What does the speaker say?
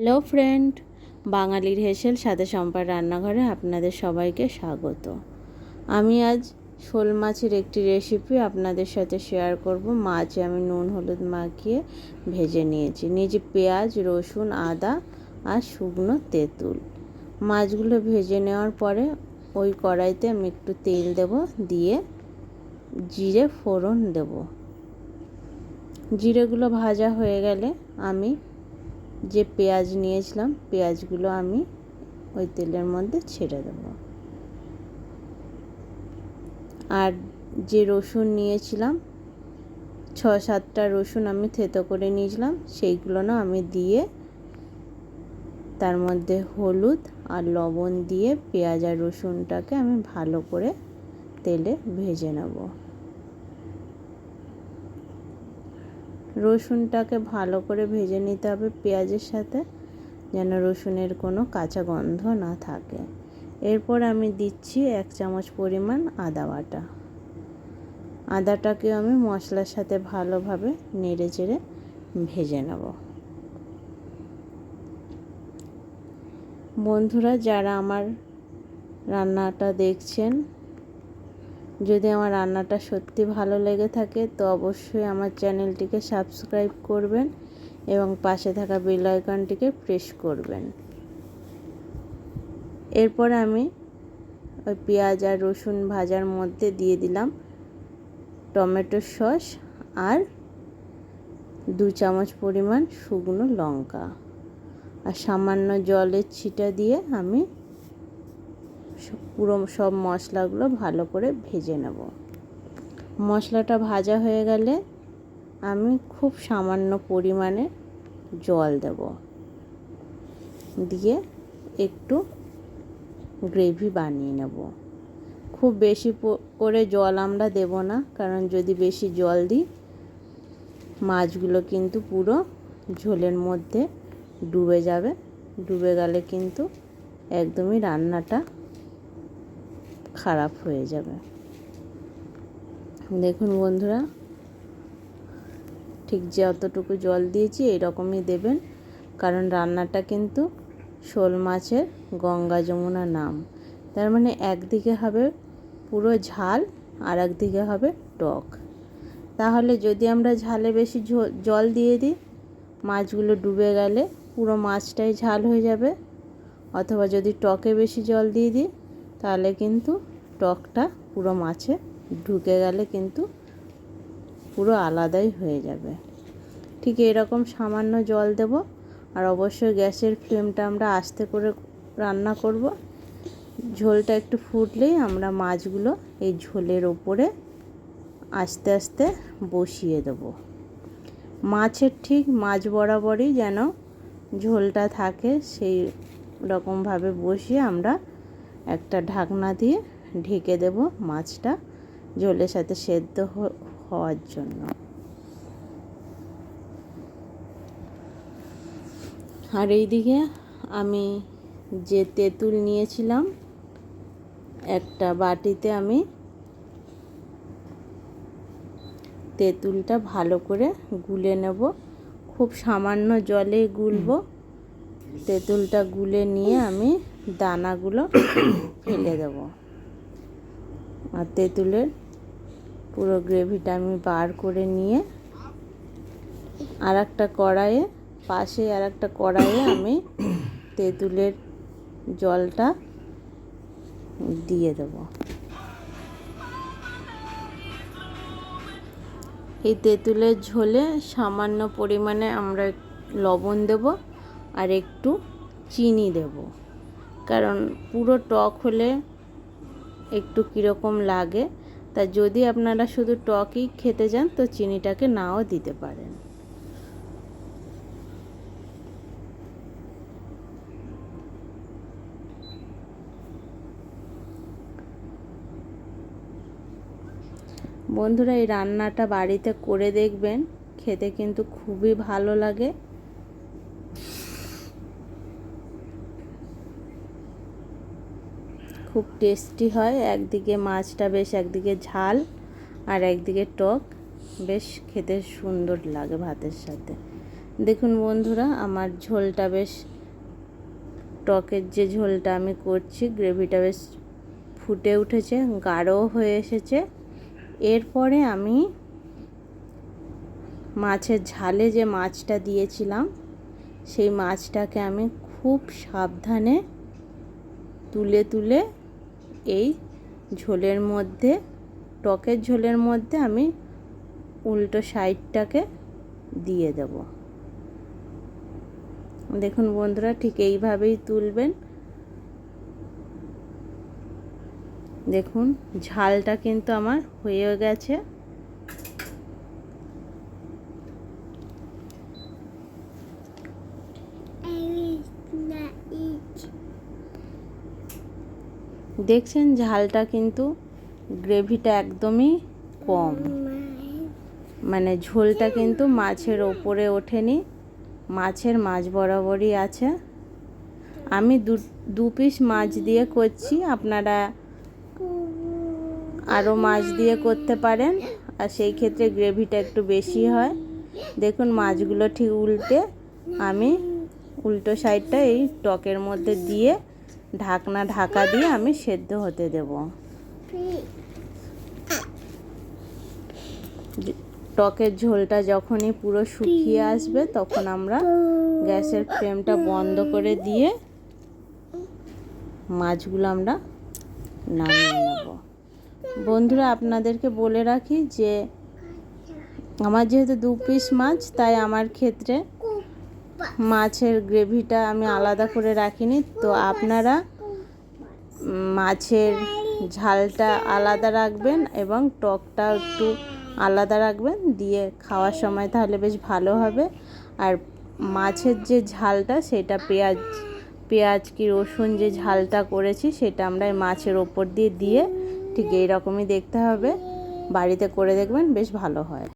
Hello friend, বাঙালির হেসেল সাথে সম্পার রান্নাঘরে আপনাদের সবাইকে স্বাগত। আমি আজ শোল মাছের একটি রেসিপি আপনাদের সাথে শেয়ার করব। মাছ আমি নুন হলুদ মাখিয়ে ভেজে নিয়েছি পেঁয়াজ, রসুন, আদা আর শুকনো তেঁতুল। মাছগুলো ভেজে নেওয়ার পরে ওই কড়াইতে আমি একটু তেল দেব, দিয়ে জিরে ফোড়ন দেব। জিরেগুলো ভাজা হয়ে গেলে আমি যে পেঁয়াজ নিয়েছিলাম পেঁয়াজগুলো আমি ওই তেলের মধ্যে ছেড়ে দেব। আর যে রসুন নিয়েছিলাম 6-7টা রসুন আমি থেতো করে নিয়েছিলাম, সেইগুলো না আমি দিয়ে তার মধ্যে হলুদ আর লবণ দিয়ে পেঁয়াজ আর রসুনটাকে আমি ভালো করে তেলে ভেজে নেব। রসুনটাকে ভালো করে ভেজে নিতে হবে পেঁয়াজের সাথে, যেন রসুনের কোনো কাঁচা গন্ধ না থাকে। এরপর আমি দিচ্ছি 1 চামচ পরিমাণ আদা বাটা। আদাটাকে আমি মশলার সাথে ভালোভাবে নেড়ে চেড়ে ভেজে নেব। বন্ধুরা, যারা আমার রান্নাটা দেখছেন, যদি আমার রান্নাটা সত্যি ভালো লেগে থাকে তো অবশ্যই আমার চ্যানেলটিকে সাবস্ক্রাইব করবেন এবং পাশে থাকা বেল আইকনটিকে প্রেস করবেন। এরপর আমি ওই পেঁয়াজ আর রসুন ভাজার মধ্যে দিয়ে দিলাম টমেটো সস আর 2 চামচ পরিমাণ শুকনো লঙ্কা, আর সামান্য জলের ছিটা দিয়ে আমি পুরো সব মশলাগুলো ভালো করে ভেজে নেব। মশলাটা ভাজা হয়ে গেলে আমি খুব সামান্য পরিমাণে জল দেব, দিয়ে একটু গ্রেভি বানিয়ে নেব। খুব বেশি করে জল আমরা দেব না, কারণ যদি বেশি জল দিই মাছগুলো কিন্তু পুরো ঝোলের মধ্যে ডুবে যাবে। ডুবে গেলে কিন্তু একদমই রান্নাটা খারাপ হয়ে যাবে। দেখুন বন্ধুরা, ঠিক যতটুকু জল দিয়েছি এরকমই দেবেন, কারণ রান্নাটা কিন্তু শোল মাছের গঙ্গা যমুনা নাম। তার মানে একদিকে হবে পুরো ঝাল আর একদিকে হবে টক। তাহলে যদি আমরা ঝালে বেশি জল দিয়ে দিই মাছগুলো ডুবে গেলে পুরো মাছটাই ঝাল হয়ে যাবে, অথবা যদি টকে বেশি জল দিয়ে দিই তাহলে কিন্তু টকটা পুরো মাছে ঢুকে গেলে কিন্তু পুরো আলাদাই হয়ে যাবে। ঠিক এরকম সামান্য জল দেব, আর অবশ্যই গ্যাসের ফ্লেমটা আমরা আস্তে করে রান্না করব। ঝোলটা একটু ফুটলেই আমরা মাছগুলো এই ঝোলের ওপরে আস্তে আস্তে বসিয়ে দেব। মাছের ঠিক মাছ বরাবরই যেন ঝোলটা থাকে, সেই রকমভাবে বসিয়ে আমরা একটা ঢাকনা দিয়ে ঢেকে দেব মাছটা ঝোলের সাথে সেদ্ধ হওয়ার জন্য। আর এইদিকে আমি যে তেঁতুল নিয়েছিলাম একটা বাটিতে আমি তেঁতুলটা ভালো করে গুলে নেব। খুব সামান্য জলে গুলবো। তেঁতুলটা গুলে নিয়ে আমি দানাগুলো ফেলে দেব, আর তেঁতুলের পুরো গ্রেভিটা আমি বার করে নিয়ে পাশে আর একটা কড়াইয়ে আমি তেঁতুলের জলটা দিয়ে দেব। এই তেঁতুলের ঝোলে সামান্য পরিমাণে আমরা লবণ দেব আর একটু চিনি দেব, কারণ পুরো টক হলে একটু কীরকম লাগে। তা যদি আপনারা শুধু টকই খেতে চান তো চিনিটাকে নাও দিতে পারেন। বন্ধুরা, এই রান্নাটা বাড়িতে করে দেখবেন, খেতে কিন্তু খুবই ভালো লাগে। খুব টেস্টি হয়। একদিকে মাছটা বেশ একদিকে ঝাল আর একদিকে টক, বেশ খেতে সুন্দর লাগে ভাতের সাথে। দেখুন বন্ধুরা, আমার ঝোলটা বেশ, টকের যে ঝোলটা আমি করছি, গ্রেভিটা বেশ ফুটে উঠেছে, গাঢ়ও হয়ে এসেছে। এরপরে আমি মাছের ঝালে যে মাছটা দিয়েছিলাম, সেই মাছটাকে আমি খুব সাবধানে তুলে তুলে এই ঝোলের মধ্যে, টকের ঝোলের মধ্যে আমি উল্টো সাইডটাকে দিয়ে দেব। দেখুন বন্ধুরা, ঠিক এইভাবেই তুলবেন। দেখুন ঝালটা কিন্তু আমার হয়ে গেছে। দেখছেন ঝালটা কিন্তু, গ্রেভিটা একদমই কম, মানে ঝোলটা কিন্তু মাছের ওপরে ওঠেনি, মাছের মাছ বরাবরই আছে। আমি দু পিস মাছ দিয়ে করছি, আপনারা আরও মাছ দিয়ে করতে পারেন, আর সেই ক্ষেত্রে গ্রেভিটা একটু বেশি হয়। দেখুন মাছগুলো ঠিক উল্টে আমি উল্টো সাইডটা এই টকের মধ্যে দিয়ে ঢাকা দিয়ে আমি সেদ্ধ হতে দেব। টকের ঝোলটা যখনই পুরো শুকিয়ে আসবে, তখন আমরা গ্যাসের ফ্লেমটা বন্ধ করে দিয়ে মাছগুলো আমরা নামিয়ে নেব। বন্ধুরা, আপনাদেরকে বলে রাখি যে আমার যেহেতু 2 পিস মাছ, তাই আমার ক্ষেত্রে মাছের গ্রেভিটা আমি আলাদা করে রাখিনি। তো আপনারা মাছের ঝালটা আলাদা রাখবেন এবং টকটা একটু আলাদা রাখবেন, দিয়ে খাওয়ার সময় তাহলে বেশ ভালো হবে। আর মাছের যে ঝালটা, সেটা পেঁয়াজ কি রসুন যে ঝালটা করেছি, সেটা আমরা এই মাছের ওপর দিয়ে ঠিক এইরকমই দেখতে হবে। বাড়িতে করে দেখবেন, বেশ ভালো হয়।